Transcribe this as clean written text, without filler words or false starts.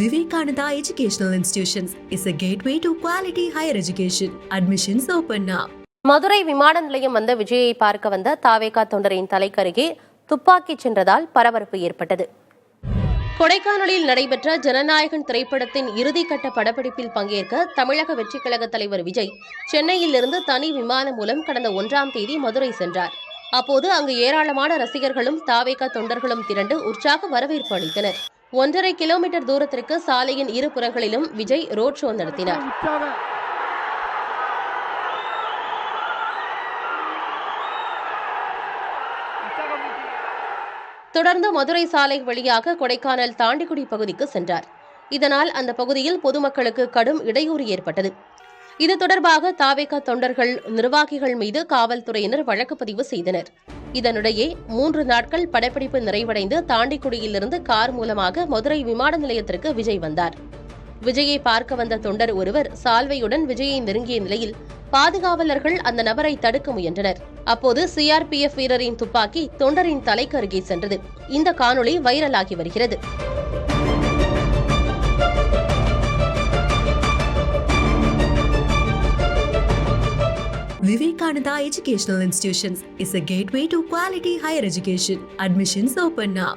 Vivekananda Educational Institutions is a gateway to quality higher education. Admissions open now. Madurai விமான நிலையம் வந்த விஜயை பார்க்க வந்த தாவேகா தொண்டரின் தலைக்கருகே துப்பாக்கி சென்றதால் பரபரப்பு ஏற்பட்டது. கொடைக்கானலில் நடைபெற்ற ஜனநாயகன் திரைப்படத்தின் இறுதிக்கட்ட படப்பிடிப்பில் பங்கேற்க தமிழக வெற்றிக் கழக தலைவர் விஜய் சென்னையில் இருந்து தனி விமானம் மூலம் கடந்த 1ஆம் தேதி மதுரை சென்றார். அப்போது அங்கு ஏராளமான ரசிகர்களும் தாவேகா தொண்டர்களும் திரண்டு உற்சாக வரவேற்பு அளித்தனர். 1.5 கிலோமீட்டர் தூரத்திற்கு சாலையின் இருபுறங்களிலும் விஜய் ரோட் ஷோ நடத்தினார். தொடர்ந்து மதுரை சாலை வழியாக கொடைக்கானல் தாண்டிக்குடி பகுதிக்கு சென்றார். இதனால் அந்த பகுதியில் பொதுமக்களுக்கு கடும் இடையூறு ஏற்பட்டது. இது தொடர்பாக தாவேகா தொண்டர்கள் நிர்வாகிகள் மீது காவல்துறையினர் வழக்கு பதிவு செய்தனர். இதனிடையே 3 நாட்கள் படப்பிடிப்பு நிறைவடைந்து தாண்டிக்குடியிலிருந்து கார் மூலமாக மதுரை விமான நிலையத்திற்கு விஜய் வந்தார். விஜயை பார்க்க வந்த தொண்டர் ஒருவர் சால்வையுடன் விஜயை நெருங்கிய நிலையில் பாதுகாவலர்கள் அந்த நபரை தடுக்க முயன்றனர். அப்போது சிஆர்பிஎஃப் வீரரின் துப்பாக்கி தொண்டரின் தலைக்கு அருகே சென்றது. இந்த காணொளி வைரலாகி வருகிறது. Vivekananda Educational Institutions is a gateway to quality higher education. Admissions open now.